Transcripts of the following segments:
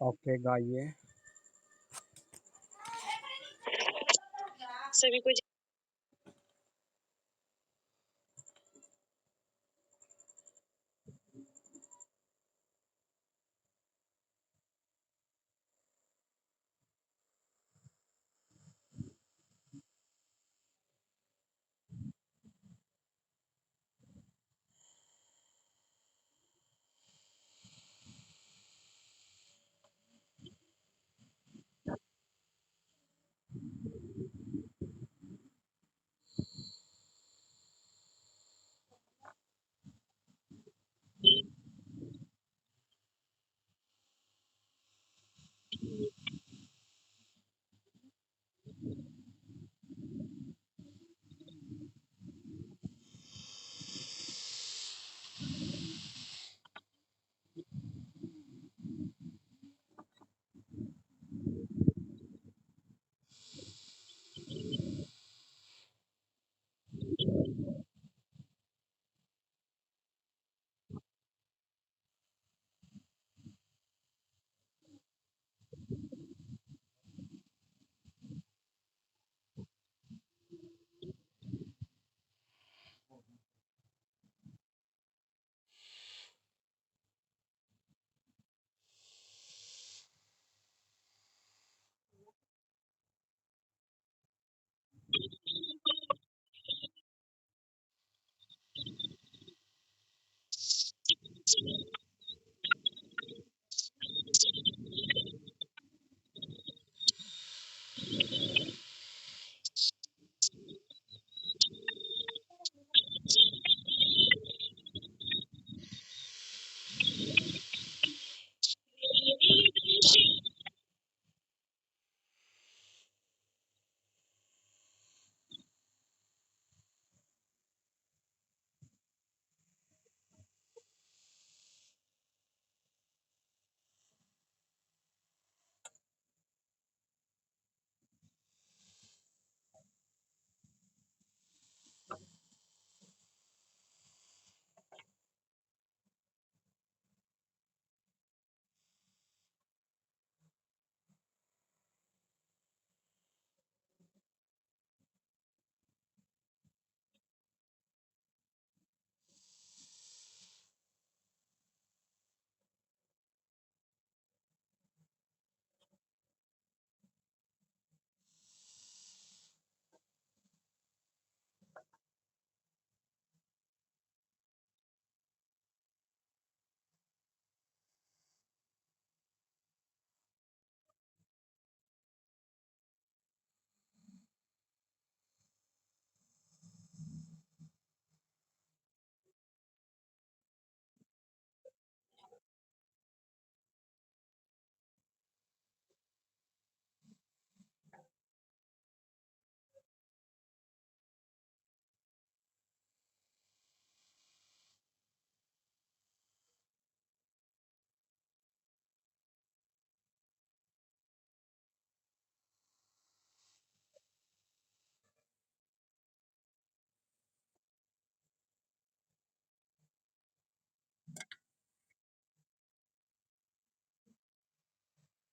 Okay गाइए। सभी को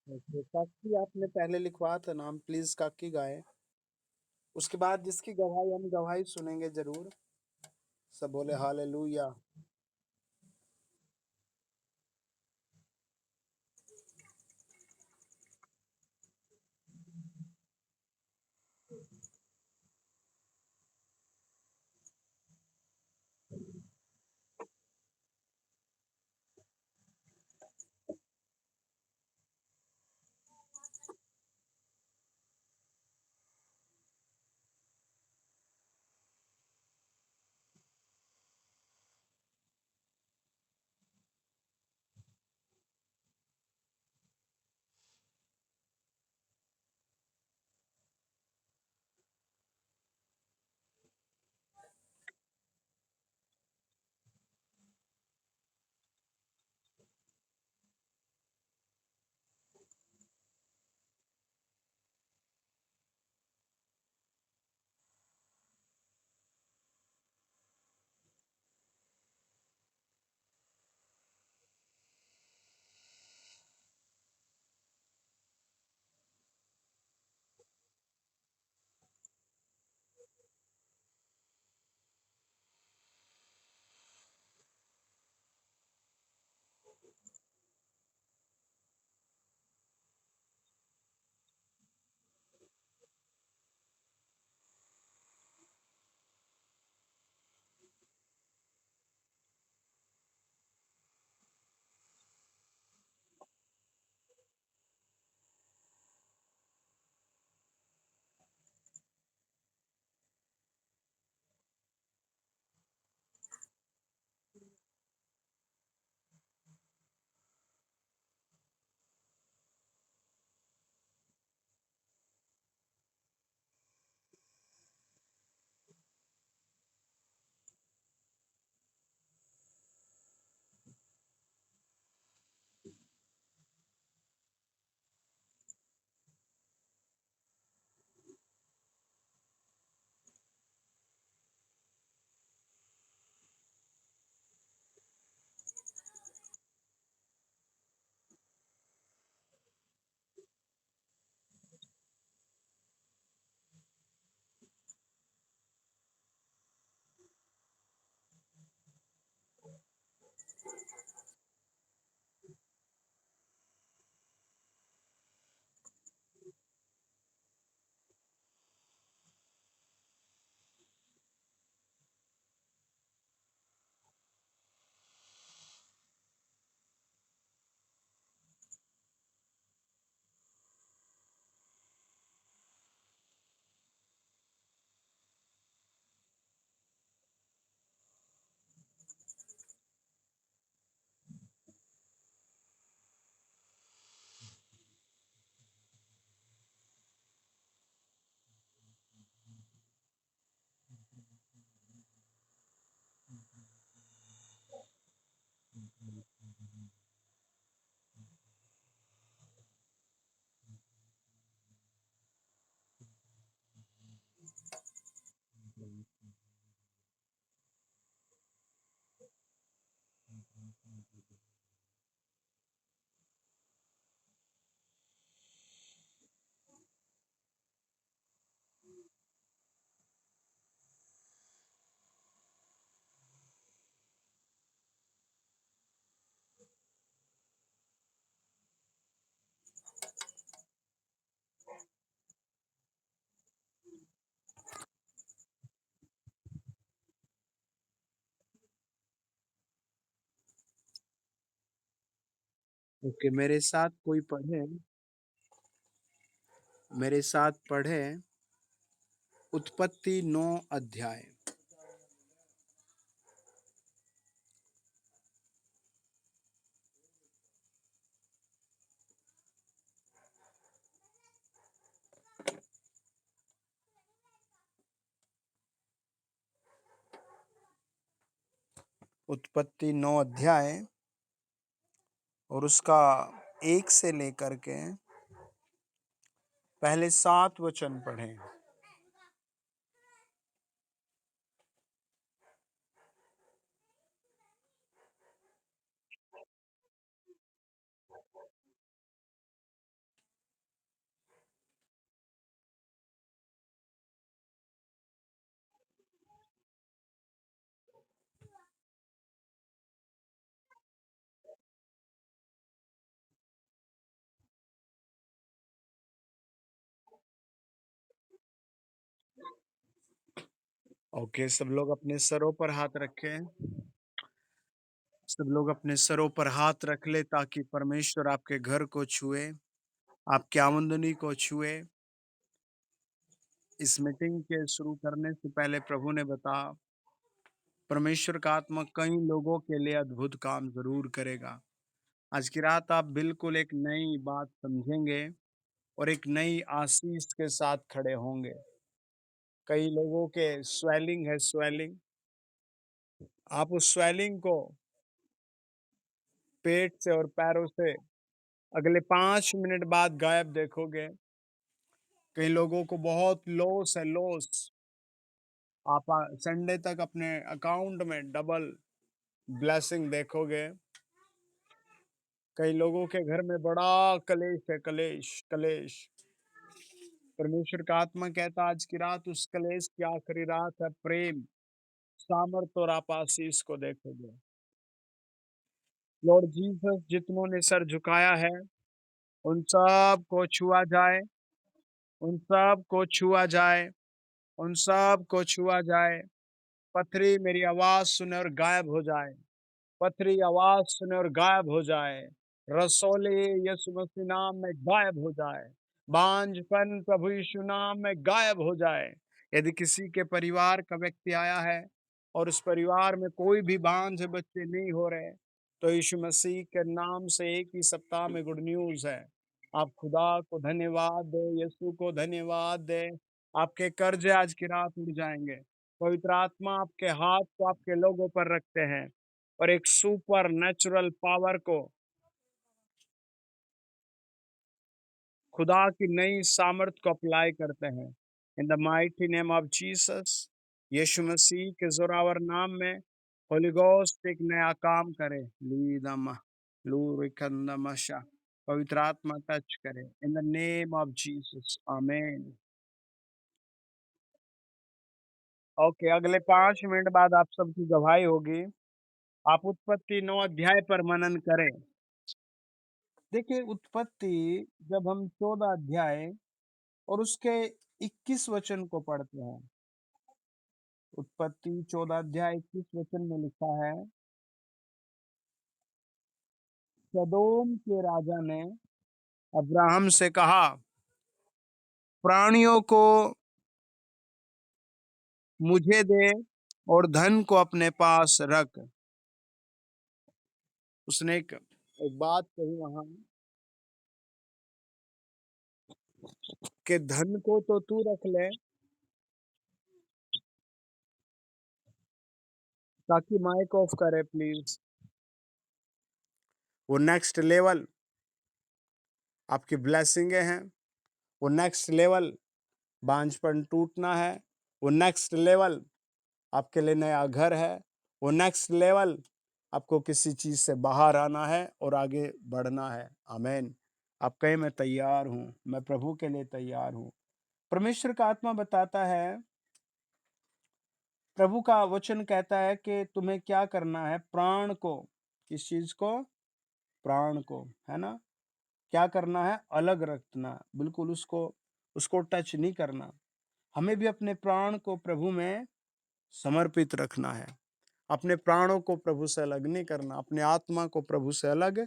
ओके, काकी आपने पहले लिखवा था नाम, प्लीज काकी गाए। उसके बाद जिसकी गवाही हम गवाही सुनेंगे जरूर। सब बोले हालेलुया। ओके, मेरे साथ पढ़े उत्पत्ति 9 अध्याय। उत्पत्ति 9 अध्याय और उसका 1 से लेकर के पहले 7 वचन पढ़ें। ओके, सब लोग अपने सरों पर हाथ रखें। सब लोग अपने सरों पर हाथ रख ले ताकि परमेश्वर आपके घर को छुए, आपकी आमदनी को छुए। इस मीटिंग के शुरू करने से पहले प्रभु ने बताया, परमेश्वर का आत्मा कई लोगों के लिए अद्भुत काम जरूर करेगा। आज की रात आप बिल्कुल एक नई बात समझेंगे और एक नई आशीष के साथ खड़े होंगे। कई लोगों के स्वेलिंग है, स्वेलिंग। आप उस स्वेलिंग को पेट से और पैरों से अगले 5 मिनट बाद गायब देखोगे। कई लोगों को बहुत लॉस है, लॉस। आप संडे तक अपने अकाउंट में डबल ब्लेसिंग देखोगे। कई लोगों के घर में बड़ा कलेश है, कलेश कलेश। परमेश्वर का आत्मा कहता आज की रात उस कलेश की आखिरी रात है। प्रेम, सामर्थ और आप आशीष को देखोगे। लॉर्ड जीसस, जितनों ने सर झुकाया है उन सब को छुआ जाए, उन सब को छुआ जाए, उन सब को छुआ जाए। पथरी मेरी आवाज सुने और गायब हो जाए। पथरी आवाज सुने और गायब हो जाए। रसोले यीशु मसीह नाम में गायब हो जाए। बांझपन प्रभु यीशु नाम में गायब हो जाए। यदि किसी के परिवार का व्यक्ति आया है और उस परिवार में कोई भी बांझ बच्चे नहीं हो रहे, तो यीशु मसीह के नाम से एक ही सप्ताह में गुड न्यूज है। आप खुदा को धन्यवाद दे, यीशु को धन्यवाद दे। आपके कर्ज आज की रात उड़ जाएंगे। पवित्र आत्मा आपके हाथ को आपके लोगों पर रखते हैं और एक सुपर नेचुरल पावर को, खुदा की नई सामर्थ को अप्लाई करते हैं। In the mighty name of Jesus, Yeshu Masih के जोरावर नाम में होली गोस्ट एक नया काम करे। लीदम लूरिकंदमशा, पवित्र आत्मा टच करे in the name of Jesus, आमीन। ओके, अगले 5 मिनट बाद आप सबकी गवाही होगी। आप उत्पत्ति 9 अध्याय पर मनन करें। देखिए, उत्पत्ति जब हम 14 अध्याय और उसके 21 वचन को पढ़ते हैं, उत्पत्ति 14 अध्याय 21 वचन में लिखा है, सदोम के राजा ने अब्राहम से कहा, प्राणियों को मुझे दे और धन को अपने पास रख। उसने एक बात कही वहां कि धन को तो तू रख ले, ताकि माइक ऑफ करे प्लीज। वो नेक्स्ट लेवल आपकी ब्लेसिंगें हैं, वो नेक्स्ट लेवल बांझपन टूटना है, वो नेक्स्ट लेवल आपके लिए नया घर है, वो नेक्स्ट लेवल आपको किसी चीज से बाहर आना है और आगे बढ़ना है। आमीन। आप कहें मैं तैयार हूं, मैं प्रभु के लिए तैयार हूं। परमेश्वर का आत्मा बताता है, प्रभु का वचन कहता है कि तुम्हें क्या करना है, प्राण को, किस चीज को, प्राण को, है ना, क्या करना है, अलग रखना, बिल्कुल उसको उसको टच नहीं करना। हमें भी अपने प्राण को प्रभु में समर्पित रखना है, अपने प्राणों को प्रभु से अलग नहीं करना, अपने आत्मा को प्रभु से अलग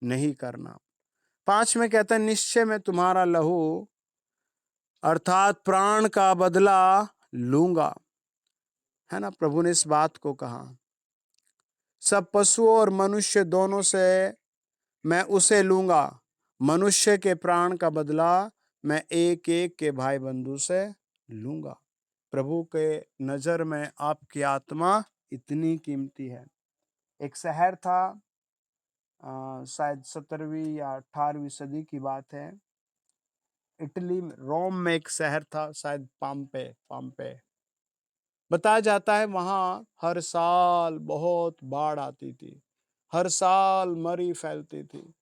नहीं करना। 5 में कहता है, निश्चय मैं तुम्हारा लहू अर्थात प्राण का बदला लूंगा, है ना, प्रभु ने इस बात को कहा। सब पशुओं और मनुष्य दोनों से मैं उसे लूंगा, मनुष्य के प्राण का बदला मैं एक एक के भाई बंधु से लूंगा। प्रभु के नजर में आपकी आत्मा इतनी कीमती है। एक शहर था, शायद 17वीं या 18वीं सदी की बात है, इटली में, रोम में एक शहर था, शायद पाम्पे पाम्पे बताया जाता है। वहां हर साल बहुत बाढ़ आती थी, हर साल मरी फैलती थी।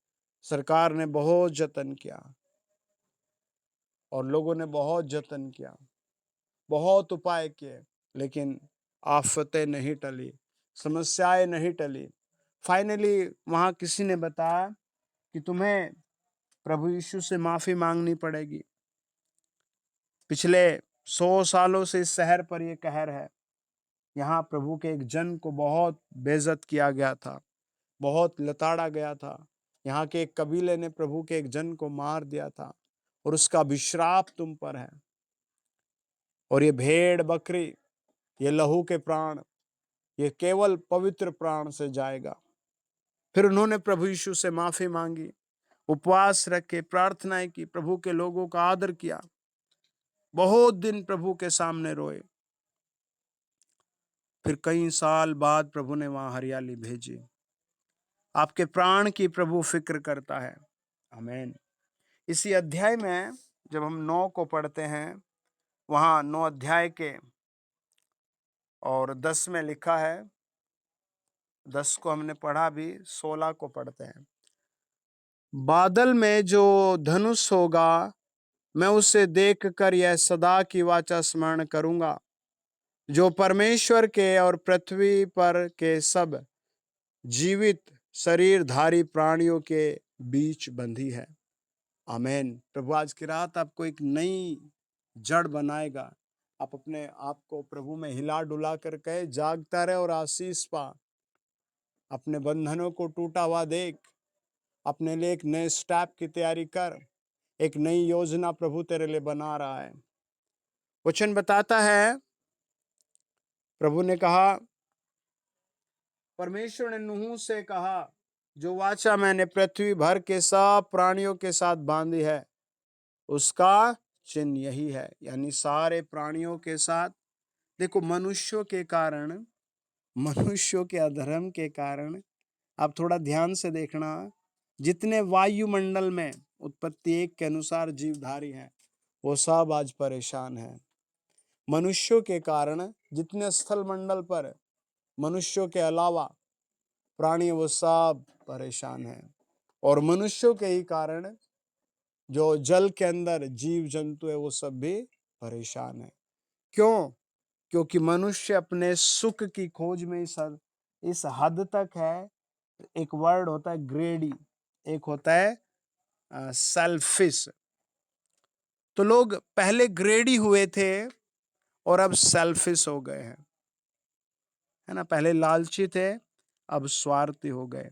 सरकार ने बहुत जतन किया और लोगों ने बहुत जतन किया, बहुत उपाय किए, लेकिन आफतें नहीं टली, समस्याएं नहीं टली। फाइनली वहां किसी ने बताया कि तुम्हें प्रभु यीशु से माफी मांगनी पड़ेगी। पिछले 100 सालों से इस शहर पर यह कहर है, यहाँ प्रभु के एक जन को बहुत बेइज्जत किया गया था, बहुत लताड़ा गया था। यहाँ के एक कबीले ने प्रभु के एक जन को मार दिया था और उसका अभिश्राप तुम पर है। और ये भेड़ बकरी, ये लहू के प्राण, ये केवल पवित्र प्राण से जाएगा। फिर उन्होंने प्रभु यीशु से माफी मांगी, उपवास रख के प्रार्थनाएं की, प्रभु के लोगों का आदर किया, बहुत दिन प्रभु के सामने रोए। फिर कई साल बाद प्रभु ने वहां हरियाली भेजी। आपके प्राण की प्रभु फिक्र करता है। आमीन। इसी अध्याय में जब हम 9 को पढ़ते हैं, वहां 9 अध्याय के और 10 में लिखा है, 10 को हमने पढ़ा भी, 16 को पढ़ते हैं। बादल में जो धनुष होगा, मैं उसे देखकर यह सदा की वाचा स्मरण करूंगा, जो परमेश्वर के और पृथ्वी पर के सब जीवित शरीरधारी प्राणियों के बीच बंधी है। आमीन। प्रभु आज की रात आपको एक नई जड़ बनाएगा। आप अपने आप को प्रभु में हिला डुला कर कहे, जागता रहे और आशीष पा। अपने बंधनों को टूटा हुआ देख, अपने लिए एक नए स्टेप की तैयारी कर। एक नई योजना प्रभु तेरे लिए बना रहा है। वचन बताता है, प्रभु ने कहा, परमेश्वर ने नूह से कहा, जो वाचा मैंने पृथ्वी भर के सब प्राणियों के साथ बांधी है, उसका चिन्ह यही है। यानी सारे प्राणियों के साथ। देखो, मनुष्यों के कारण, मनुष्यों के अधर्म के कारण, आप थोड़ा ध्यान से देखना, जितने वायुमंडल में उत्पत्ति 1 के अनुसार जीवधारी हैं, वो सब आज परेशान हैं। मनुष्यों के कारण जितने स्थल मंडल पर मनुष्यों के अलावा प्राणी, वो सब परेशान हैं। और मनुष्यों के ही कारण जो जल के अंदर जीव जंतु है, वो सब भी परेशान है। क्यों? क्योंकि मनुष्य अपने सुख की खोज में इस हद तक है। एक वर्ड होता है ग्रेडी, एक होता है सेल्फिश। तो लोग पहले ग्रेडी हुए थे और अब सेल्फिश हो गए हैं, है ना। पहले लालची थे, अब स्वार्थी हो गए।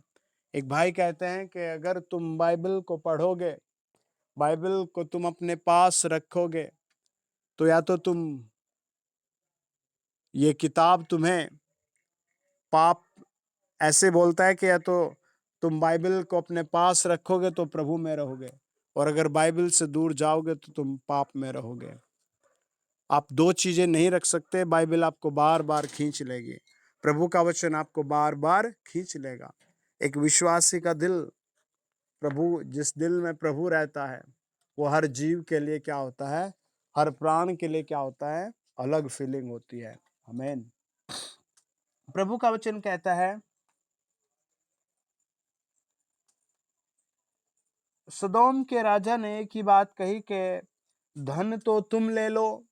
एक भाई कहते हैं कि अगर तुम बाइबल को पढ़ोगे, बाइबल को तुम अपने पास रखोगे, तो या तो ये किताब तुम्हें पाप, ऐसे बोलता है कि या तो तुम बाइबल को अपने पास रखोगे तो प्रभु में रहोगे, और अगर बाइबल से दूर जाओगे तो तुम पाप में रहोगे। आप 2 चीजें नहीं रख सकते। बाइबल आपको बार बार खींच लेगी, प्रभु का वचन आपको बार बार खींच लेगा। एक विश्वासी का दिल, प्रभु जिस दिल में प्रभु रहता है, वो हर जीव के लिए क्या होता है, हर प्राण के लिए क्या होता है, अलग फीलिंग होती है। आमीन। प्रभु का वचन कहता है, सदोम के राजा ने एक ही बात कही कि धन तो तुम ले लो,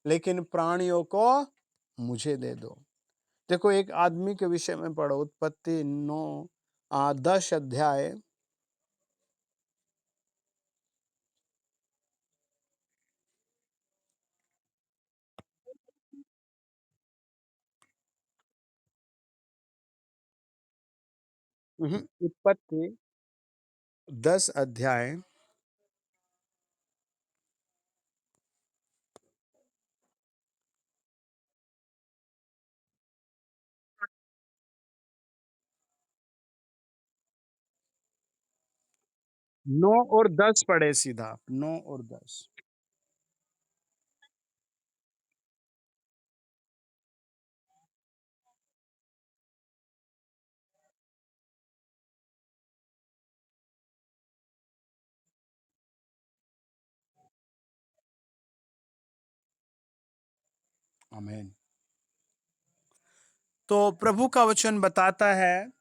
लेकिन प्राणियों को मुझे दे दो। देखो, एक आदमी के विषय में पढ़ो, उत्पत्ति 10 अध्याय। उत्पत्ति 10 अध्याय। 9 और 10 पढ़े सीधा, 9 और 10। आमीन। तो प्रभु का वचन बताता है,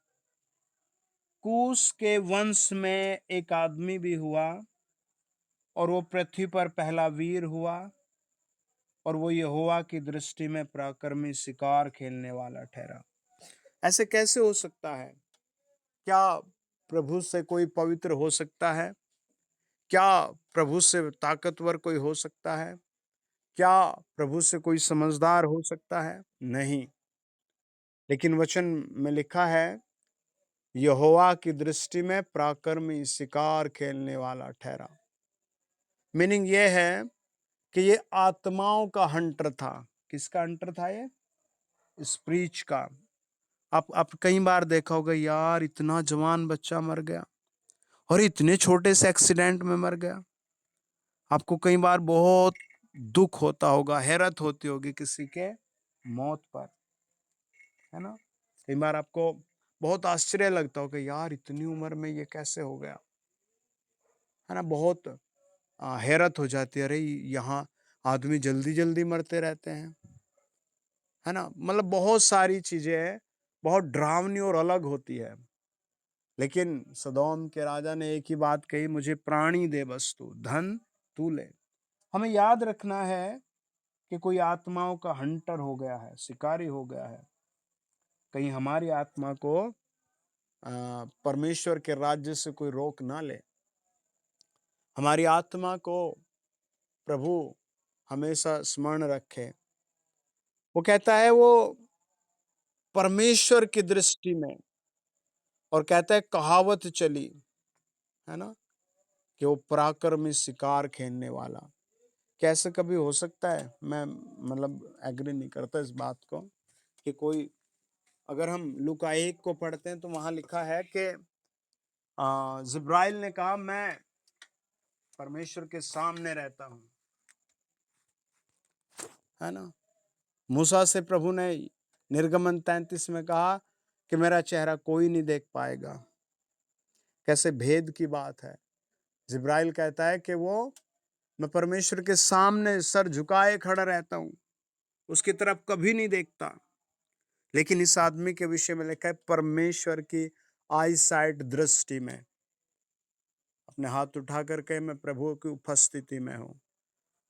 कूश के वंश में एक आदमी भी हुआ, और वो पृथ्वी पर पहला वीर हुआ, और वो यहोवा की दृष्टि में पराक्रमी, शिकार खेलने वाला ठहरा। ऐसे कैसे हो सकता है? क्या प्रभु से कोई पवित्र हो सकता है? क्या प्रभु से ताकतवर कोई हो सकता है? क्या प्रभु से कोई समझदार हो सकता है? नहीं। लेकिन वचन में लिखा है, यहोवा की दृष्टि में पराक्रमी, शिकार खेलने वाला ठहरा। मीनिंग ये है कि ये आत्माओं का हंटर था। किसका हंटर था ये? स्प्रीच का। आप कई बार देखा होगा, यार इतना जवान बच्चा मर गया, और इतने छोटे से एक्सीडेंट में मर गया। आपको कई बार बहुत दुख होता होगा, हैरत होती होगी किसी के मौत पर, है ना? कई बार आपको बहुत आश्चर्य लगता होगा, यार इतनी उम्र में ये कैसे हो गया, है ना? बहुत हैरत हो जाती है, अरे यहाँ आदमी जल्दी जल्दी मरते रहते हैं, है ना? मतलब बहुत सारी चीजें बहुत डरावनी और अलग होती है। लेकिन सदोम के राजा ने एक ही बात कही, मुझे प्राणी दे बस तू, धन तू ले। हमें याद रखना है कि कोई आत्माओं का हंटर हो गया है, शिकारी हो गया है, कहीं हमारी आत्मा को परमेश्वर के राज्य से कोई रोक ना ले। हमारी आत्मा को प्रभु हमेशा स्मरण रखे। वो कहता है, वो परमेश्वर की दृष्टि में, और कहता है कहावत चली, है ना, कि वो पराक्रमी, शिकार खेलने वाला। कैसे कभी हो सकता है? मैं मतलब एग्री नहीं करता इस बात को कि कोई, अगर हम लूका 1 को पढ़ते हैं तो वहां लिखा है कि जिब्राइल ने कहा, मैं परमेश्वर के सामने रहता हूं, है ना? मूसा से प्रभु ने निर्गमन 33 में कहा कि मेरा चेहरा कोई नहीं देख पाएगा। कैसे भेद की बात है। जिब्राइल कहता है कि वो, मैं परमेश्वर के सामने सर झुकाए खड़ा रहता हूं, उसकी तरफ कभी नहीं देखता। लेकिन इस आदमी के विषय में लिखा है, परमेश्वर की आई साइट, दृष्टि में, अपने हाथ उठा करके, मैं प्रभु की उपस्थिति में हूं,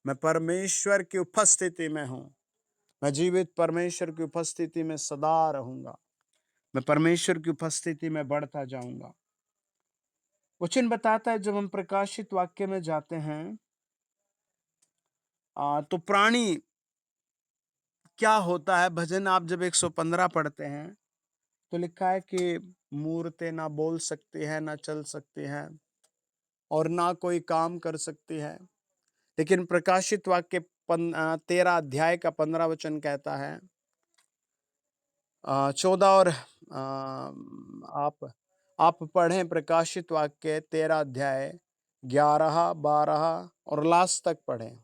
मैं परमेश्वर की उपस्थिति में हूं, मैं जीवित परमेश्वर की उपस्थिति में सदा रहूंगा, मैं परमेश्वर की उपस्थिति में बढ़ता जाऊंगा। वचन बताता है, जब हम प्रकाशित वाक्य में जाते हैं, तो प्राणी क्या होता है, भजन आप जब 115 पढ़ते हैं तो लिखा है कि मूर्तें ना बोल सकती है, ना चल सकती है, और ना कोई काम कर सकती है। लेकिन प्रकाशित वाक्य 13 अध्याय का 15 वचन कहता है, 14 और आप पढ़ें प्रकाशित वाक्य 13 अध्याय 11, 12 और लास्ट तक पढ़ें।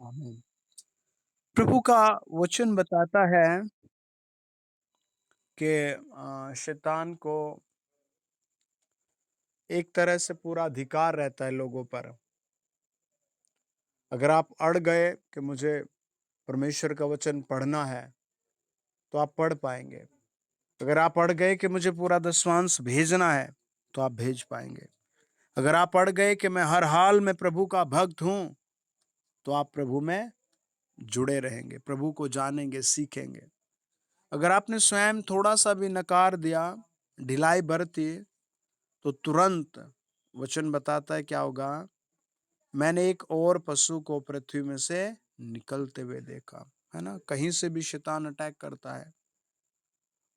आमीन। प्रभु का वचन बताता है कि शैतान को एक तरह से पूरा अधिकार रहता है लोगों पर। अगर आप अड़ गए कि मुझे परमेश्वर का वचन पढ़ना है, तो आप पढ़ पाएँगे। अगर आप अड़ गए कि मुझे पूरा दसवांश भेजना है, तो आप भेज पाएँगे। अगर आप अड़ गए कि मैं हर हाल में प्रभु का भक्त हूँ, तो आप प्रभु में जुड़े रहेंगे, प्रभु को जानेंगे, सीखेंगे। अगर आपने स्वयं थोड़ा-सा भी नकार दिया, ढिलाई बरती, तो तुरंत वचन बताता है क्या होगा? मैंने एक और पशु को पृथ्वी में से निकलते हुए देखा, है ना? कहीं से भी शैतान अटैक करता है।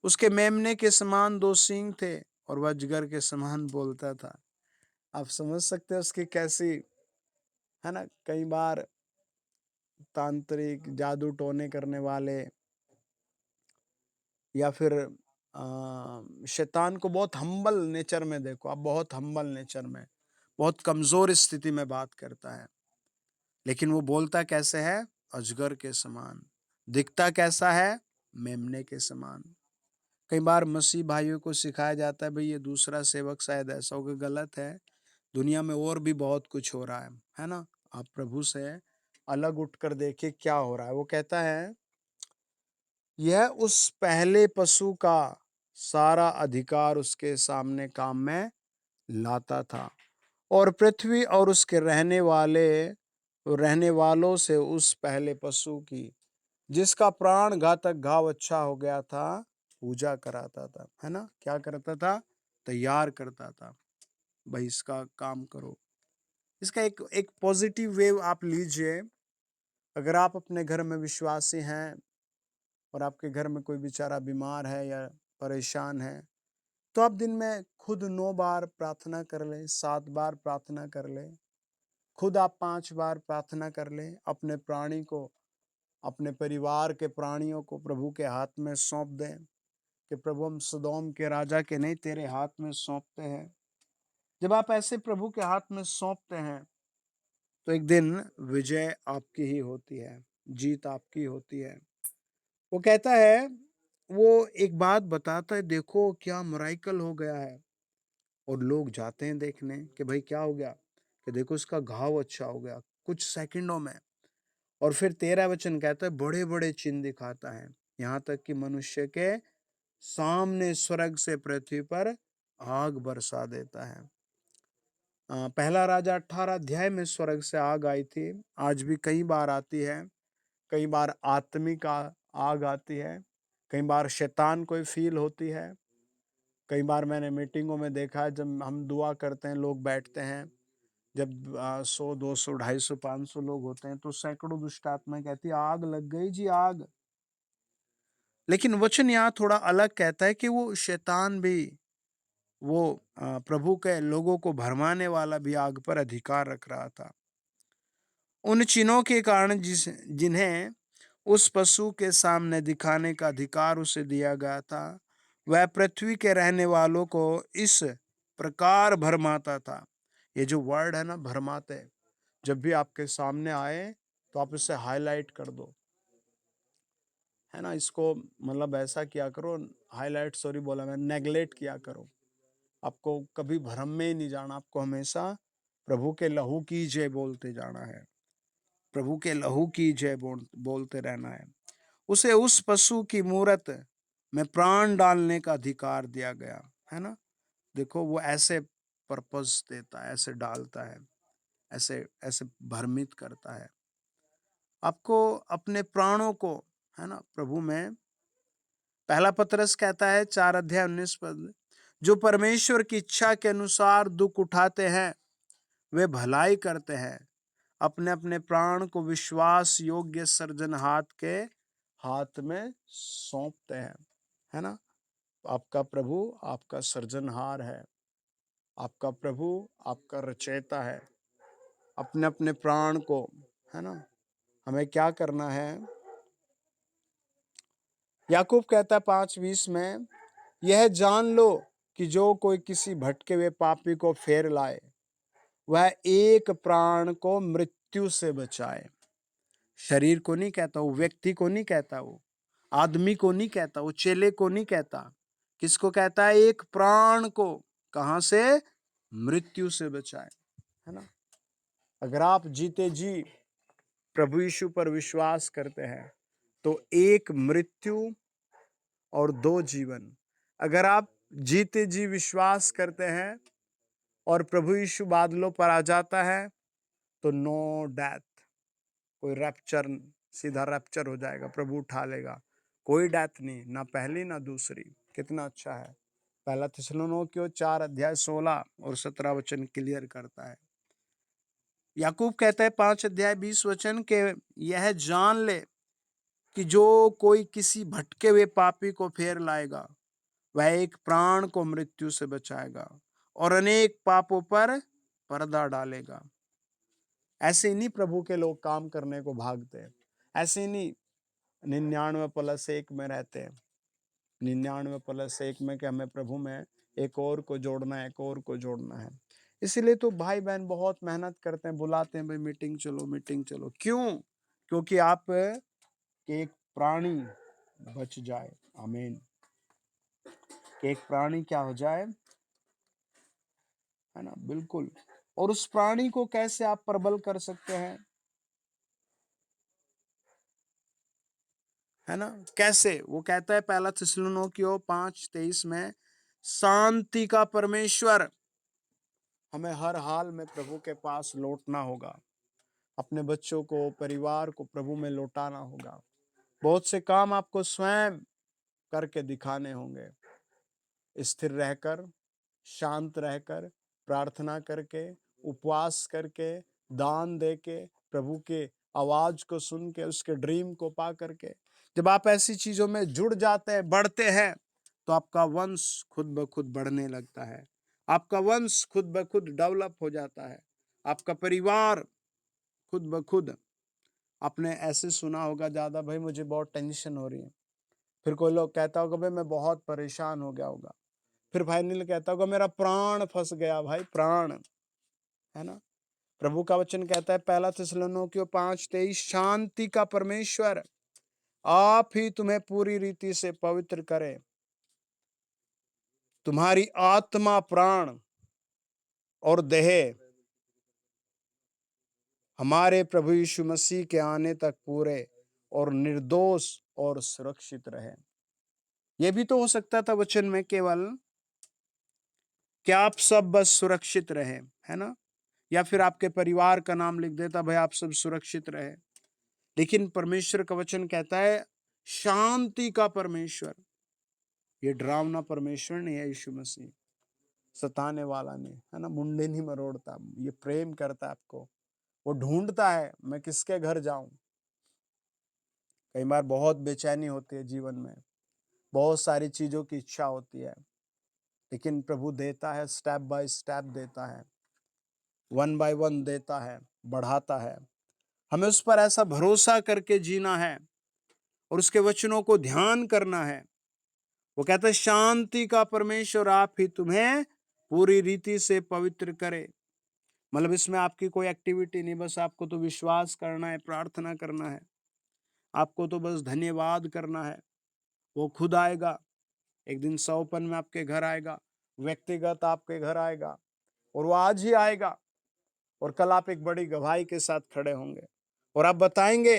उसके मेमने के समान 2 सींग थे और वह अजगर के समान बोलता था। आप समझ सकते हैं उसकी कैसी, है ना? कई बार तांत्रिक, जादू टोने करने वाले या फिर शैतान को बहुत हम्बल नेचर में देखो आप, बहुत हम्बल नेचर में, बहुत कमज़ोर स्थिति में बात करता है। लेकिन वो बोलता कैसे है? अजगर के समान। दिखता कैसा है? मेमने के समान। कई बार मसीह भाइयों को सिखाया जाता है भई ये दूसरा सेवक शायद ऐसा होगा, गलत है। दुनिया में और भी बहुत कुछ हो रहा है ना? आप प्रभु से अलग उठकर देखिए क्या हो रहा है। वो कहता है, यह उस पहले पशु का सारा अधिकार उसके सामने काम में लाता था और पृथ्वी और उसके रहने वालों से उस पहले पशु की, जिसका प्राण घातक घाव अच्छा हो गया था, पूजा कराता था, है ना? क्या करता था? तैयार करता था। भाई इसका काम करो। इसका एक एक पॉजिटिव वेव आप लीजिए। अगर आप अपने घर में विश्वासी हैं और आपके घर में कोई बेचारा बीमार है या परेशान है, तो आप दिन में खुद 9 बार प्रार्थना कर लें, 7 बार प्रार्थना कर लें। खुद आप 5 बार प्रार्थना कर लें। अपने प्राणी को, अपने परिवार के प्राणियों को प्रभु के हाथ में सौंप दें कि प्रभु हम सदोम के राजा के नहीं तेरे हाथ में सौंपते हैं। जब आप ऐसे प्रभु के हाथ में सौंपते हैं, तो एक दिन विजय आपकी ही होती है, जीत आपकी होती है। वो कहता है, वो एक बात बताता है, देखो क्या मिरेकल हो गया है। और लोग जाते हैं देखने कि भाई क्या हो गया? कि देखो इसका घाव अच्छा हो गया कुछ सेकंडों में। और फिर 13 वचन कहता है बड़े-बड़े चिन्ह दिखाता है, यहाँ तक कि मनुष्य के सामने स्वर्ग से पृथ्वी पर आग बरसा देता है। पहला राजा 18 अध्याय में स्वर्ग से आग आई थी, आज भी कई बार आती है। कई बार आत्मिक आग आती है, कई बार शैतान को फ़ील होती है। कई बार मैंने मीटिंगों में देखा है जब हम दुआ करते हैं, लोग बैठते हैं, जब 100, 200, 250, 500 लोग होते हैं, तो सैकड़ों दुष्ट आत्माएँ कहती है, "आग लग गई जी आग।" लेकिन वचन यहाँ थोड़ा अलग कहता है कि वो शैतान भी, वो प्रभु के लोगों को भरमाने वाला भी आग पर अधिकार रख रहा था। उन चिन्हों के कारण जिन्हें उस पशु के सामने दिखाने का अधिकार उसे दिया गया था, वह पृथ्वी के रहने वालों को इस प्रकार भरमाता था। ये जो वर्ड है ना भरमाते, जब भी आपके सामने आए तो आप इसे हाईलाइट कर दो, है ना? इसको मतलब ऐसा किया करो, हाईलाइट सॉरी बोला मैं, नेगलेक्ट किया करो। आपको कभी भ्रम में ही नहीं जाना, आपको हमेशा प्रभु के लहू की जय बोलते जाना है। प्रभु के लहू की जय बोलते रहना है। उसे उस पशु की मूरत में प्राण डालने का अधिकार दिया गया, है ना? देखो वो ऐसे पर्पस देता है, ऐसे डालता है, ऐसे ऐसे भ्रमित करता है। आपको अपने प्राणों को, है ना, प्रभु में, पहला पतरस कहता है 4 अध्याय 19 पद, जो परमेश्वर की इच्छा के अनुसार दुख उठाते हैं, वे भलाई करते हैं। अपने-अपने प्राण को विश्वास योग्य सृजनहार के हाथ में सौंपते हैं, है ना? आपका प्रभु आपका सृजनहार है, आपका प्रभु आपका रचयिता है। अपने-अपने प्राण को, है ना? हमें क्या करना है? याकूब कहता है 5:20 में, यह जान लो कि जो कोई किसी भटके हुए पापी को फेर लाए, वह एक प्राण को मृत्यु से बचाए। शरीर को नहीं कहता, वो व्यक्ति को नहीं कहता, वो आदमी को नहीं कहता, वो चेले को नहीं कहता। किसको कहता है? एक प्राण को। कहां से? मृत्यु से बचाए, है ना। अगर आप जीते जी प्रभु यीशु पर विश्वास करते हैं तो एक मृत्यु और दो जीवन। अगर आप जीते जी विश्वास करते हैं और प्रभु यीशु बादलों पर आ जाता है तो नो डेथ, कोई रैप्चर, सीधा रैप्चर हो जाएगा, प्रभु उठा लेगा, कोई डेथ नहीं, ना पहली ना दूसरी। कितना अच्छा है। पहला थिस्सलुनीकियों 4 अध्याय 16 और 17 वचन क्लियर करता है। याकूब कहता है 5 अध्याय 20 वचन के, यह जान ले कि जो कोई किसी भटके हुए पापी को फेर लाएगा वह एक प्राण को मृत्यु से बचाएगा और अनेक पापों पर पर्दा डालेगा। ऐसे ही नहीं प्रभु के लोग काम करने को भागते हैं, ऐसे ही नहीं 99+1 में रहते हैं। 99+1 में कि हमें प्रभु में एक और को जोड़ना है, एक और को जोड़ना है। इसीलिए तो भाई बहन बहुत मेहनत करते हैं, बुलाते हैं, भाई मीटिंग चलो, मीटिंग चलो। क्यों? क्योंकि आप के एक प्राणी बच जाए। आमीन। कि एक प्राणी क्या हो जाए, है ना। बिल्कुल। और उस प्राणी को कैसे आप प्रबल कर सकते हैं, है ना। कैसे? वो कहता है पहला थिस्सलुनीकियों 5:23 में, शांति का परमेश्वर। हमें हर हाल में प्रभु के पास लौटना होगा, अपने बच्चों को, परिवार को प्रभु में लौटाना होगा। बहुत से काम आपको स्वयं करके दिखाने होंगे, स्थिर रहकर, शांत रहकर, प्रार्थना करके, उपवास करके, दान देके, प्रभु के आवाज को सुन के, उसके ड्रीम को पा करके। जब आप ऐसी चीजों में जुड़ जाते हैं, बढ़ते हैं, तो आपका वंश खुद ब खुद बढ़ने लगता है, आपका वंश खुद ब खुद डेवलप हो जाता है, आपका परिवार खुद ब खुद। आपने ऐसे सुना होगा, ज्यादा भाई मुझे बहुत टेंशन हो रही है, फिर कोई लोग कहता होगा भाई मैं बहुत परेशान हो गया होगा, फिर भाई नील कहता होगा मेरा प्राण फंस गया, भाई प्राण, है ना। प्रभु का वचन कहता है पहला थिस्सलुनीकियों 5:23, शांति का परमेश्वर आप ही तुम्हें पूरी रीति से पवित्र करे, तुम्हारी आत्मा, प्राण और देह हमारे प्रभु यीशु मसीह के आने तक पूरे और निर्दोष और सुरक्षित रहे। यह भी तो हो सकता था वचन में केवल कि आप सब बस सुरक्षित रहे, है ना, या फिर आपके परिवार का नाम लिख देता, भाई आप सब सुरक्षित रहे। लेकिन परमेश्वर का वचन कहता है शांति का परमेश्वर। ये डरावना परमेश्वर नहीं है यीशु मसीह, सताने वाला नहीं, है ना, मुंडे नहीं मरोड़ता। ये प्रेम करता है आपको, वो ढूंढता है मैं किसके घर जाऊं। कई बार बहुत बेचैनी होती है जीवन में, बहुत सारी चीजों की इच्छा होती है, लेकिन प्रभु देता है, स्टेप बाय स्टेप देता है, 1 by 1 देता है, बढ़ाता है। हमें उस पर ऐसा भरोसा करके जीना है और उसके वचनों को ध्यान करना है। वो कहता है शांति का परमेश्वर आप ही तुम्हें पूरी रीति से पवित्र करे। मतलब इसमें आपकी कोई एक्टिविटी नहीं, बस आपको तो विश्वास करना है, प्रार्थना करना है, आपको तो बस धन्यवाद करना है। वो खुद आएगा, एक दिन सौपन में आपके घर आएगा, व्यक्तिगत आपके घर आएगा, और वो आज ही आएगा। और कल आप एक बड़ी गवाही के साथ खड़े होंगे और आप बताएंगे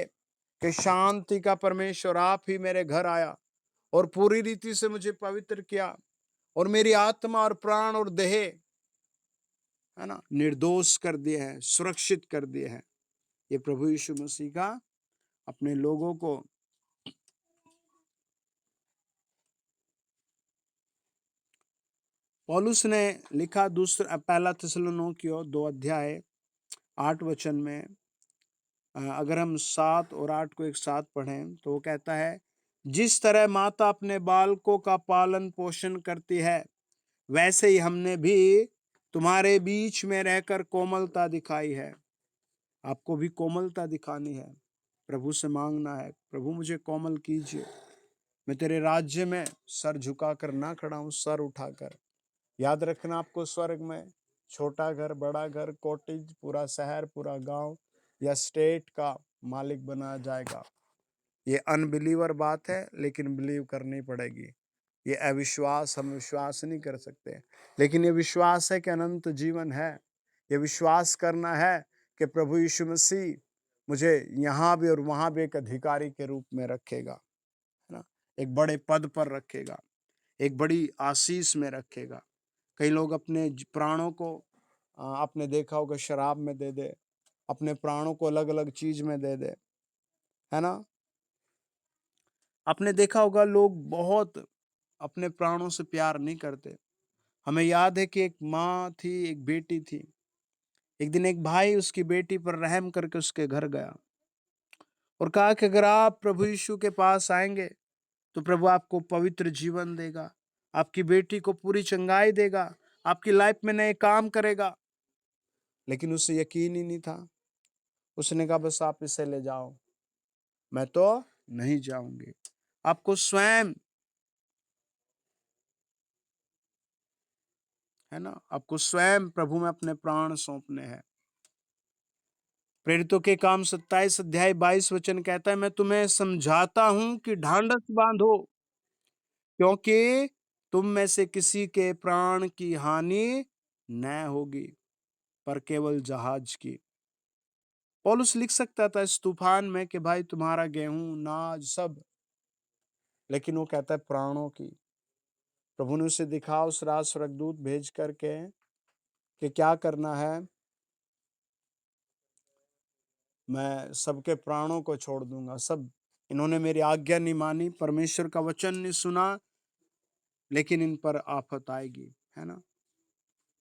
कि शांति का परमेश्वर आप ही मेरे घर आया और पूरी रीति से मुझे पवित्र किया और मेरी आत्मा और प्राण और देह, है ना, निर्दोष कर दिए हैं, सुरक्षित कर दिए हैं। ये प्रभु यीशु मसीह का अपने लोगों को पौलुस ने लिखा दूसरा पहला थिस्सलुनीकियों 2 अध्याय 8 वचन में। अगर हम 7 और 8 को एक साथ पढ़ें तो वो कहता है, जिस तरह माता अपने बालकों का पालन पोषण करती है वैसे ही हमने भी तुम्हारे बीच में रहकर कोमलता दिखाई है। आपको भी कोमलता दिखानी है, प्रभु से मांगना है, प्रभु मुझे कोमल कीजिए, मैं तेरे राज्य में सर झुकाकर ना खड़ा हूं, सर उठाकर। याद रखना, आपको स्वर्ग में छोटा घर, बड़ा घर, कॉटेज, पूरा शहर, पूरा गांव या स्टेट का मालिक बनाया जाएगा। ये अनबिलीवर बात है, लेकिन बिलीव करनी पड़ेगी। ये अविश्वास, हम विश्वास नहीं कर सकते, लेकिन ये विश्वास है कि अनंत जीवन है। ये विश्वास करना है कि प्रभु यीशु मसीह मुझे यहाँ भी और वहाँ भी एक अधिकारी के रूप में रखेगा, है ना? एक बड़े पद पर रखेगा, एक बड़ी आशीष में रखेगा। कई लोग अपने प्राणों को आपने देखा होगा शराब में दे दे, अपने प्राणों को अलग अलग चीज में दे दे, है ना? आपने देखा होगा लोग बहुत अपने प्राणों से प्यार नहीं करते। हमें याद है कि एक माँ थी, एक बेटी थी। एक दिन एक भाई उसकी बेटी पर रहम करके उसके घर गया और कहा कि अगर आप प्रभु यीशु के पास आएंगे तो प्रभु आपको पवित्र जीवन देगा, आपकी बेटी को पूरी चंगाई देगा, आपकी लाइफ में नए काम करेगा। लेकिन उसे यकीन ही नहीं था। उसने कहा बस आप इसे ले जाओ, मैं तो नहीं जाऊंगी। आपको स्वयं, है ना, आपको स्वयं प्रभु में अपने प्राण सौंपने हैं। प्रेरितों के काम 27 अध्याय 22 वचन कहता है, मैं तुम्हें समझाता हूं कि ढांढस बांधो, क्योंकि तुम में से किसी के प्राण की हानि न होगी, पर केवल जहाज की। पौलुस लिख सकता था इस तूफान में कि भाई तुम्हारा गेहूं, नाज सब, लेकिन वो कहता है प्राणों की। प्रभु ने उसे दिखा उस रात स्वर्गदूत भेज करके कि क्या करना है, मैं सबके प्राणों को छोड़ दूंगा। सब इन्होंने मेरी आज्ञा नहीं मानी, परमेश्वर का वचन नहीं सुना, लेकिन इन पर आफत आएगी, है ना?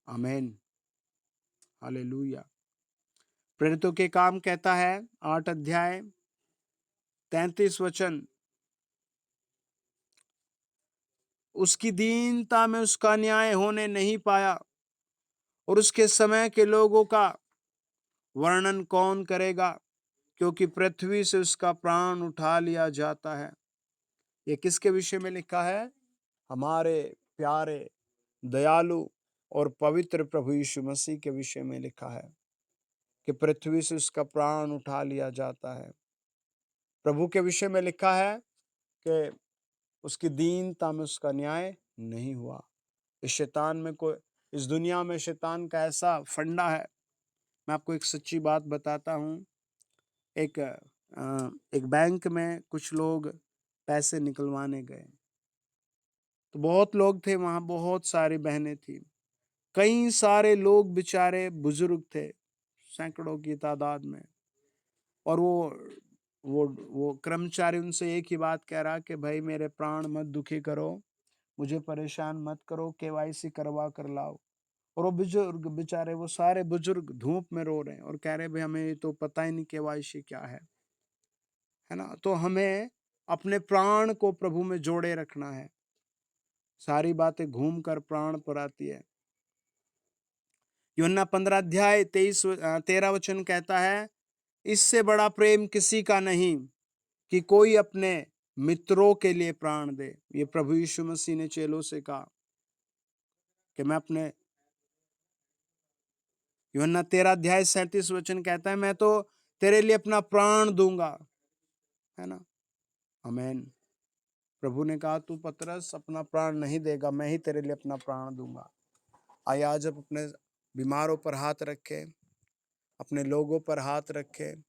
आमीन, हालेलुया। प्रेरितों के काम कहता है 8 अध्याय 33 वचन, उसकी दीनता में उसका न्याय होने नहीं पाया और उसके समय के लोगों का वर्णन कौन करेगा, क्योंकि पृथ्वी से उसका प्राण उठा लिया जाता है। ये किसके विषय में लिखा है? हमारे प्यारे, दयालु और पवित्र प्रभु यीशु मसीह के विषय में लिखा है कि पृथ्वी से उसका प्राण उठा लिया जाता है। प्रभु के विषय में लिखा है कि उसकी दीनता में उसका न्याय नहीं हुआ। इस शैतान में कोई, इस दुनिया में शैतान का ऐसा फंडा है। मैं आपको एक सच्ची बात बताता हूँ। एक बैंक में कुछ लोग पैसे निकलवाने गए, तो बहुत लोग थे वहां, बहुत सारी बहनें थी, कई सारे लोग बेचारे बुजुर्ग थे, सैकड़ों की तादाद में। और वो कर्मचारी उनसे एक ही बात कह रहा कि भाई मेरे प्राण मत दुखी करो, मुझे परेशान मत करो, केवाईसी करवा कर लाओ। और वो बुजुर्ग बेचारे, वो सारे बुजुर्ग धूप में रो रहे हैं और कह रहे भाई हमें तो पता ही नहीं केवाईसी क्या है ना? तो हमें अपने प्राण को प्रभु में जोड़े रखना है। सारी बातें घूम कर प्राण पर आती है। यूहन्ना 15 अध्याय 13 वचन कहता है, इससे बड़ा प्रेम किसी का नहीं कि कोई अपने मित्रों के लिए प्राण दे। ये प्रभु यीशु मसीह ने चेलों से कहा कि मैं अपने, यूहन्ना 13 अध्याय 37 वचन कहता है, मैं तो तेरे लिए अपना प्राण दूंगा, है ना? आमीन। प्रभु ने कहा तू पतरस अपना प्राण नहीं देगा, मैं ही तेरे लिए अपना प्राण दूंगा। आइए आज आप अपने बीमारों पर हाथ रखें, अपने लोगों पर हाथ रखें,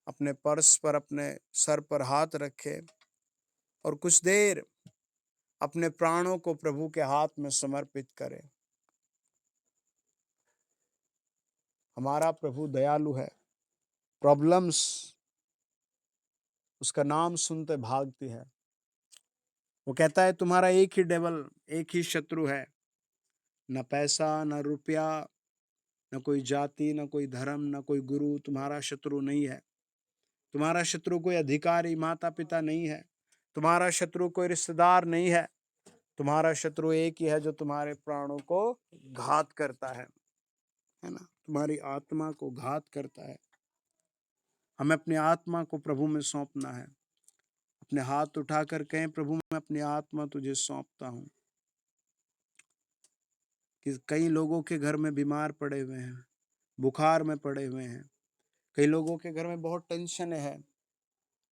अपने पर्स पर, अपने सर पर हाथ रखें और कुछ देर अपने प्राणों को प्रभु के हाथ में समर्पित करें। हमारा प्रभु दयालु है। प्रॉब्लम्स उसका नाम सुनते भागती है। वो कहता है तुम्हारा एक ही डेवल, एक ही शत्रु है, न पैसा, न रुपया, न कोई जाति, न कोई धर्म, न कोई गुरु तुम्हारा शत्रु नहीं है। तुम्हारा शत्रु कोई अधिकारी, माता पिता नहीं है। तुम्हारा शत्रु कोई रिश्तेदार नहीं है। तुम्हारा शत्रु एक ही है जो तुम्हारे प्राणों को घात करता है ना? तुम्हारी आत्मा को घात करता है। हमें अपनी आत्मा को प्रभु में सौंपना है। अपने हाथ उठाकर कहें, प्रभु मैं अपनी आत्मा तुझे सौंपता हूँ। कि कई लोगों के घर में बीमार पड़े हुए हैं, बुखार में पड़े हुए हैं, कई लोगों के घर में बहुत टेंशन है,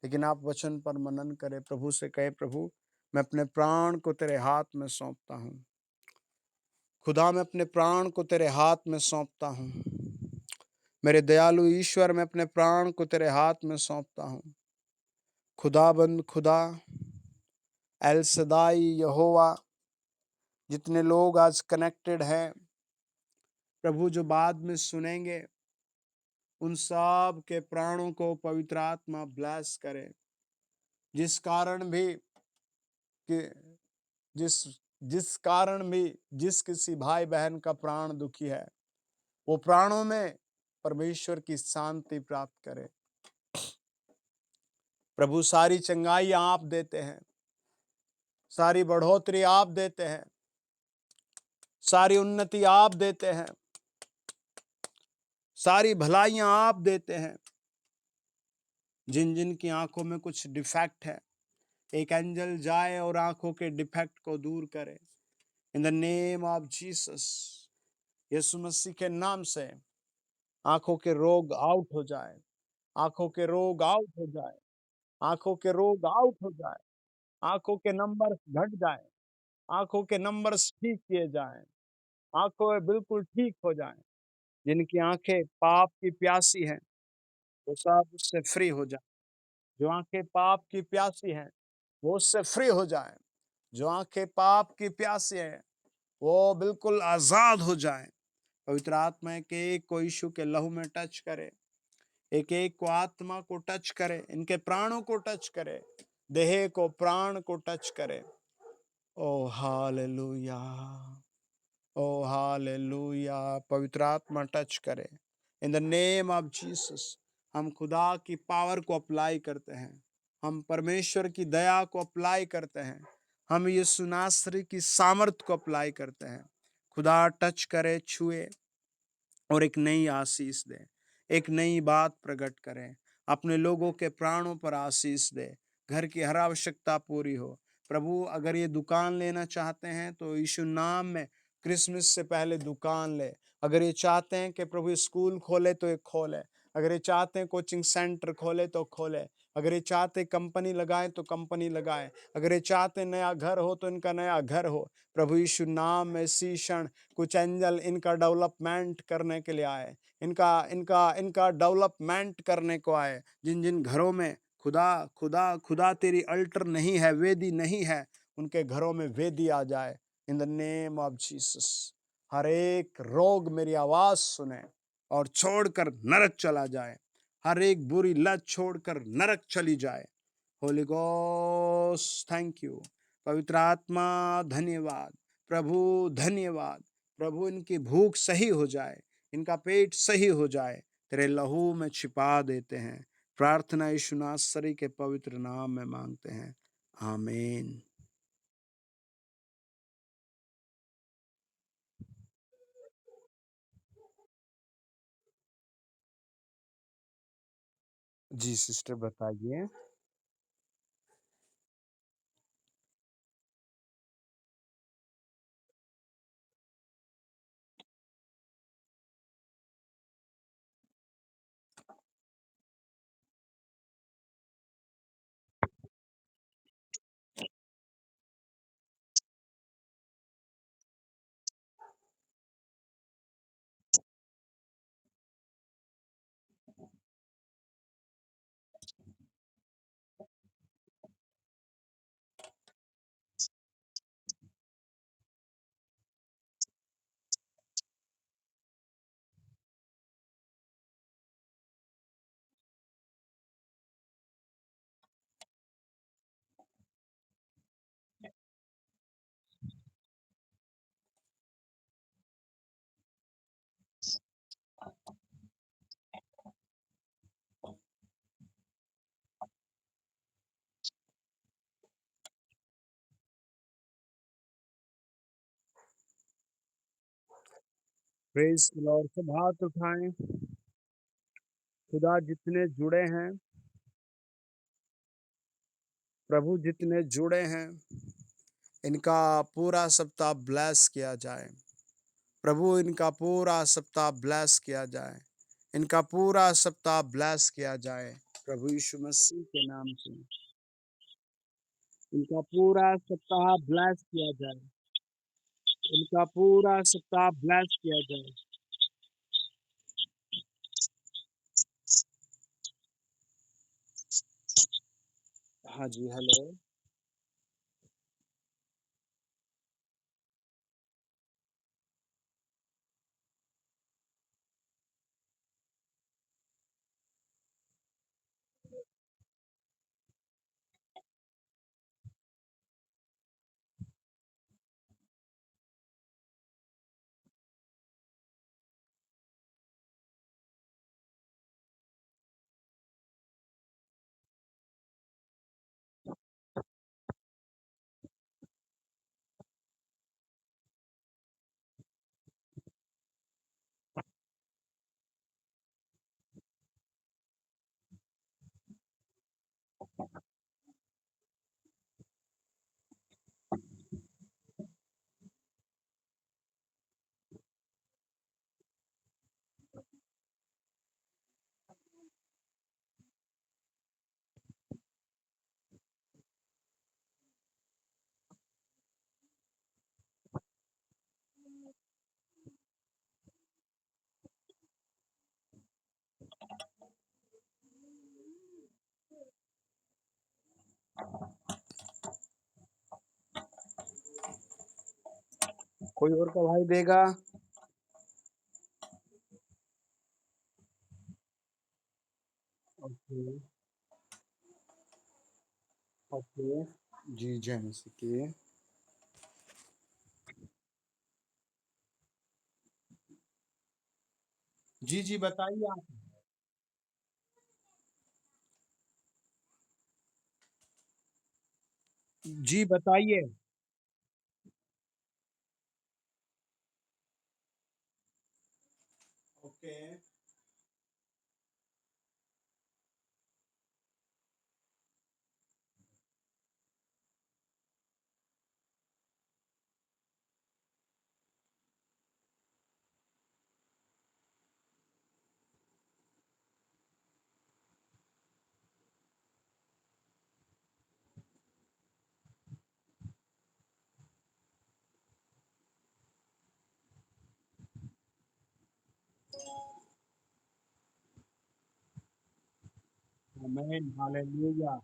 लेकिन आप वचन पर मनन करें, प्रभु से कहे, प्रभु मैं अपने प्राण को तेरे हाथ में सौंपता हूँ। खुदा मैं अपने प्राण को तेरे हाथ में सौंपता हूँ। मेरे दयालु ईश्वर मैं अपने प्राण को तेरे हाथ में सौंपता हूँ। खुदाबंद खुदा, एल सदाई यहोवा, जितने लोग आज कनेक्टेड हैं, प्रभु जो बाद में सुनेंगे, उन सब के प्राणों को पवित्र आत्मा ब्लेस करे। जिस कारण भी कि जिस जिस कारण भी जिस किसी भाई बहन का प्राण दुखी है, वो प्राणों में परमेश्वर की शांति प्राप्त करे। प्रभु सारी चंगाई आप देते हैं, सारी बढ़ोतरी आप देते हैं, सारी उन्नति आप देते हैं, सारी भलाइयां आप देते हैं। जिन जिन की आंखों में कुछ डिफेक्ट है, एक एंजल जाए और आंखों के डिफेक्ट को दूर करे। In the name of Jesus, Yeshu Masih के नाम से आंखों के रोग आउट हो जाए, आंखों के रोग आउट हो जाए, आंखों के रोग आउट हो जाए, आंखों के नंबर घट जाए, आंखों के नंबर्स ठीक किए जाएं, आंखें बिल्कुल ठीक हो जाएं। जिनकी आंखें पाप की प्यासी हैं, वो सब उससे फ्री हो जाए। जो आंखें पाप की प्यासी हैं, वो उससे फ्री हो जाए। जो आंखें पाप की प्यासी हैं, वो बिल्कुल आजाद हो जाए। पवित्र आत्मा के एक को यीशु के लहू में टच करे, एक एक को आत्मा को टच करे, इनके प्राणों को टच करे, देह को प्राण को टच करे। ओ हालेलुया, ओ हालेलुया। पवित्र आत्मा टच करे in the name of Jesus. हम खुदा की पावर को अप्लाई करते हैं, हम परमेश्वर की दया को अप्लाई करते हैं, हम यीशु नासरी की सामर्थ को अप्लाई करते हैं। खुदा टच करे, छुए और एक नई आशीष दे, एक नई बात प्रकट करें, अपने लोगों के प्राणों पर आशीष दे, घर की हर आवश्यकता पूरी हो। प्रभु अगर ये दुकान लेना चाहते हैं तो यीशु नाम में क्रिसमस से पहले दुकान ले। अगर ये चाहते हैं कि प्रभु स्कूल खोले तो ये खोले, अगर ये चाहते हैं कोचिंग सेंटर खोले तो खोले, अगर ये चाहते कंपनी लगाएं तो कंपनी लगाएं, अगर ये चाहते नया घर हो तो इनका नया घर हो। प्रभु यीशु नाम में इसी क्षण कुछ एंजल इनका डेवलपमेंट करने के लिए आए, इनका इनका इनका डेवलपमेंट करने को आए। जिन जिन घरों में खुदा खुदा खुदा तेरी अल्टर नहीं है, वेदी नहीं है, उनके घरों में वेदी आ जाए in the name of Jesus. हर एक रोग मेरी आवाज सुने और छोड़कर नरक चला जाए, हर एक बुरी लत छोड़कर नरक चली जाए। Holi ghost thank you. पवित्र आत्मा धन्यवाद, प्रभु धन्यवाद। प्रभु इनकी भूख सही हो जाए, इनका पेट सही हो जाए, तेरे लहू में छिपा देते हैं। प्रार्थना यीशु नासरी के पवित्र नाम में मांगते हैं, आमीन। जी सिस्टर बताइए। Praise the Lord. सब हाथ उठाएं। खुदा जितने जुड़े हैं, प्रभु जितने जुड़े हैं, इनका पूरा सप्ताह ब्लेस किया जाए। प्रभु इनका पूरा सप्ताह ब्लेस किया जाए। इनका पूरा सप्ताह ब्लेस किया जाए प्रभु यीशु मसीह के नाम से। इनका पूरा सप्ताह ब्लेस किया जाए। इनका पूरा सप्ताह ब्लेस किया जाए। हाँ जी, हेलो। कोई और का भाई देगा? Okay, okay. जी, जय मसीह की। जी, जी, बताइए आप। जी, बताइए। ओके। आमीन, हालेलुया।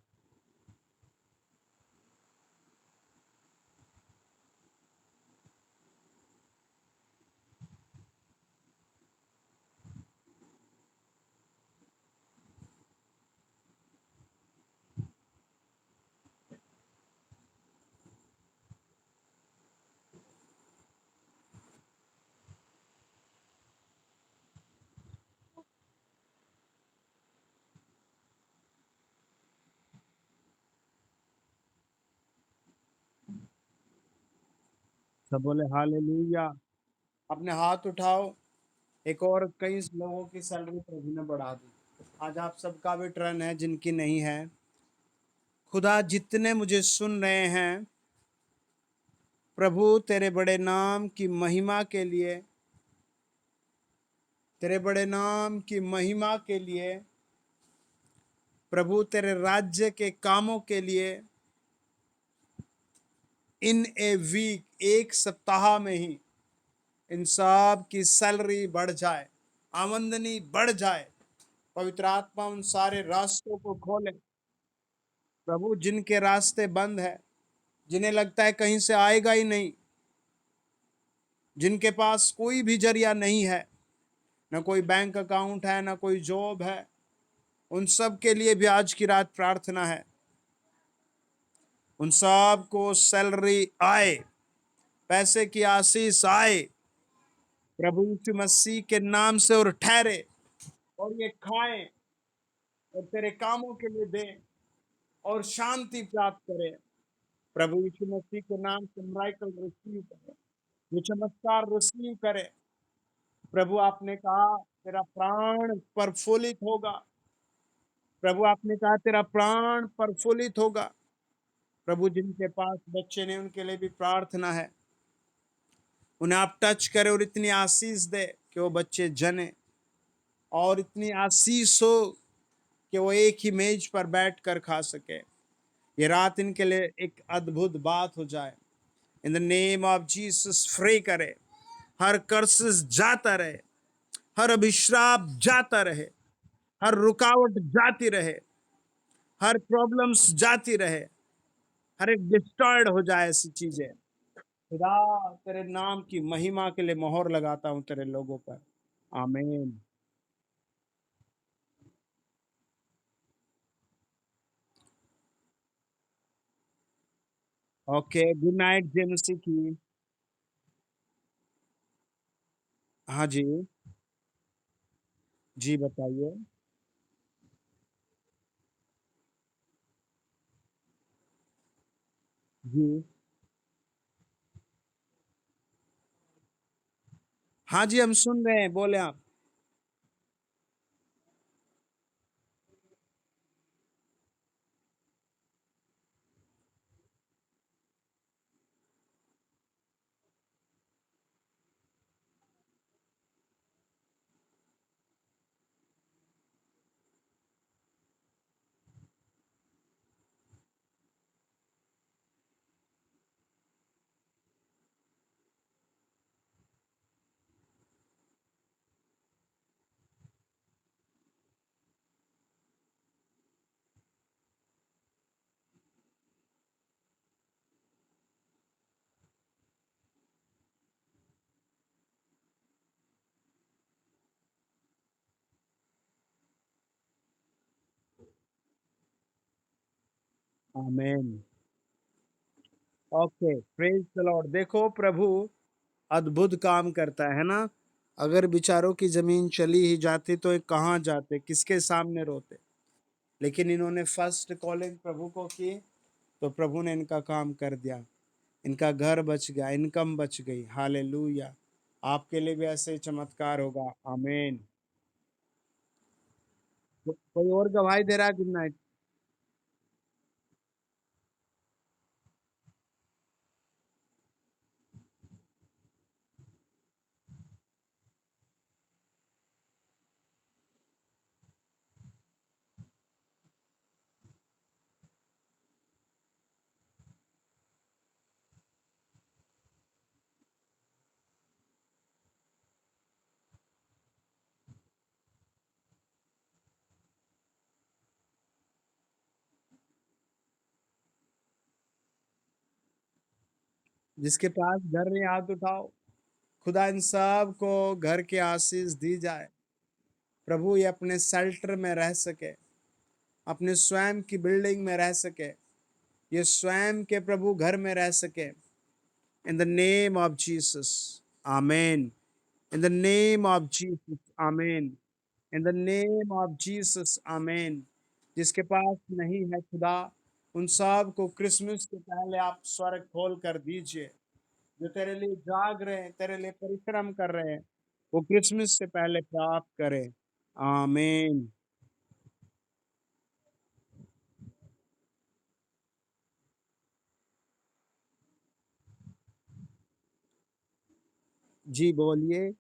सब बोले हालेलुया। अपने हाथ उठाओ। एक और कई लोगों की सैलरी प्रभु ने बढ़ा दी। आज आप सबका भी टर्न है, जिनकी नहीं है। खुदा, जितने मुझे सुन रहे हैं, प्रभु तेरे बड़े नाम की महिमा के लिए, तेरे बड़े नाम की महिमा के लिए, प्रभु तेरे राज्य के कामों के लिए, इन ए वीक, एक सप्ताह में ही इन सब की सैलरी बढ़ जाए, आमदनी बढ़ जाए। पवित्र आत्मा उन सारे रास्तों को खोले प्रभु, जिनके रास्ते बंद है, जिन्हें लगता है कहीं से आएगा ही नहीं, जिनके पास कोई भी जरिया नहीं है, ना कोई बैंक अकाउंट है, ना कोई जॉब है, उन सब के लिए भी आज की रात प्रार्थना है। उन सब को सैलरी आए, पैसे की आशीष आए प्रभु यीशु मसीह के नाम से, और ठहरे और ये खाएं और तेरे कामों के लिए दें और शांति प्राप्त करें। प्रभु यीशु मसीह के नाम से मिराकल रिसीव करें, ये चमत्कार रिसीव करें। प्रभु, आपने कहा तेरा प्राण प्रफुल्लित होगा। प्रभु, आपने कहा तेरा प्राण प्रफुल्लित होगा। प्रभु, जिनके पास बच्चे नहीं, उनके लिए भी प्रार्थना है। उन्हें आप टच करें और इतनी आशीष दे कि वो बच्चे जने, और इतनी आशीष हो कि वो एक ही मेज पर बैठकर खा सके। ये रात इनके लिए एक अद्भुत बात हो जाए। In the name of Jesus free करे, हर कर्सेस जाता रहे, हर अभिश्राप जाता रहे, हर रुकावट जाती रहे, हर प्रॉब्लम्स जाती रहे, हर एक डिस्ट्रॉयड हो जाए ऐसी चीजें। खुदा तेरे नाम की महिमा के लिए मोहर लगाता हूं तेरे लोगों पर। आमीन। ओके, गुड नाइट जेमसी की। हाँ जी। जी बताइए। जी। हाँ जी, हम सुन रहे हैं, बोले आप। आमीन। Okay, praise the Lord. देखो प्रभु अद्भुत काम करता है ना। अगर बिचारों की जमीन चली ही जाती तो ये कहाँ जाते, किसके सामने रोते। लेकिन इन्होंने फर्स्ट कॉलिंग प्रभु को की, तो प्रभु ने इनका काम कर दिया। इनका घर बच गया, इनकम बच गई। हालेलुया। आपके लिए भी ऐसे ही चमत्कार होगा। आमीन। कोई और गवाही दे रहा है? Good night. जिसके पास घर नहीं, हाथ उठाओ। खुदा इन सब को घर की आशीष दी जाए। प्रभु ये अपने शेल्टर में रह सके, अपने स्वयं की बिल्डिंग में रह सके, ये स्वयं के प्रभु घर में रह सके। In the name of Jesus. Amen. In the name of Jesus. Amen. In the name of Jesus. Amen. जिसके पास नहीं है खुदा, उन सब को क्रिसमस के पहले आप स्वर्ग खोल कर दीजिए। जो तेरे लिए जाग रहे हैं, तेरे लिए परिश्रम कर रहे हैं, वो क्रिसमस से पहले प्राप्त करें। आमीन। जी बोलिए।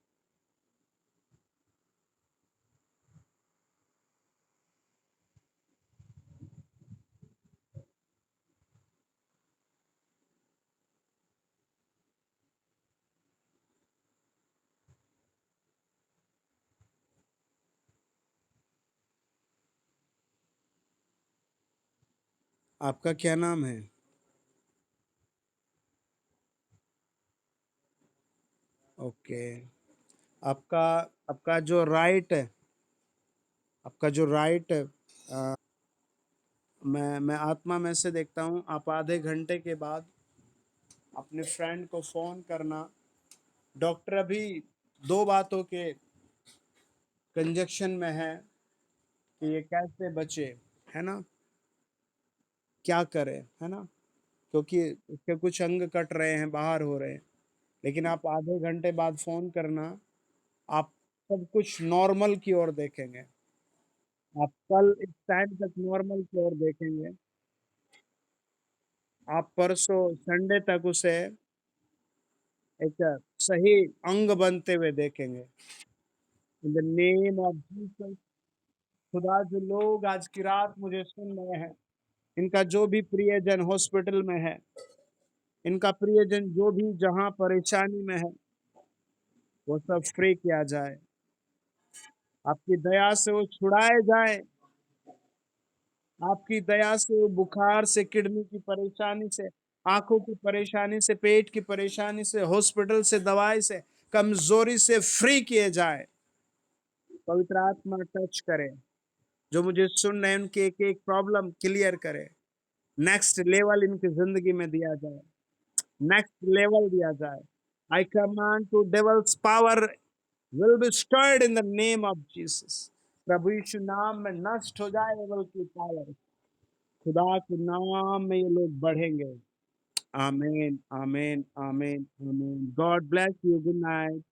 आपका क्या नाम है? ओके। आपका आपका जो राइट है, आपका जो राइट है, मैं आत्मा में से देखता हूँ, आप आधे घंटे के बाद अपने फ्रेंड को फोन करना। डॉक्टर अभी दो बातों के कंजक्शन में है कि ये कैसे बचे, है ना, क्या करे, है ना, क्योंकि उसके कुछ अंग कट रहे हैं, बाहर हो रहे हैं। लेकिन आप आधे घंटे बाद फोन करना, आप सब कुछ नॉर्मल की ओर देखेंगे। आप कल इस टाइम तक नॉर्मल की ओर देखेंगे। आप परसों संडे तक उसे एक सही अंग बनते हुए देखेंगे। इन द नेम ऑफ जीसस। खुदा, जो लोग आज की रात मुझे सुन रहे हैं, इनका जो भी प्रियजन हॉस्पिटल में है, इनका प्रियजन जो भी जहाँ परेशानी में है, वो सब फ्री किया जाए। आपकी दया से वो छुड़ाए जाएँ। आपकी दया से वो बुखार से, किडनी की परेशानी से, आँखों की परेशानी से, पेट की परेशानी से, हॉस्पिटल से, दवाई से, कमज़ोरी से फ्री किए जाएँ। पवित्र आत्मा टच करे। जो मुझे सुन रहे हैं उनकी एक-एक प्रॉब्लम क्लियर करे। नेक्स्ट लेवल इनकी ज़िंदगी में दिया जाए। नेक्स्ट लेवल दिया जाए। I command to devil's power will be stirred in the name of Jesus. प्रभु यीशु नाम में नष्ट हो जाए devil की पावर। खुदा के नाम में ये लोग बढ़ेंगे। आमीन, आमीन, आमीन, आमीन। God bless you. Good night.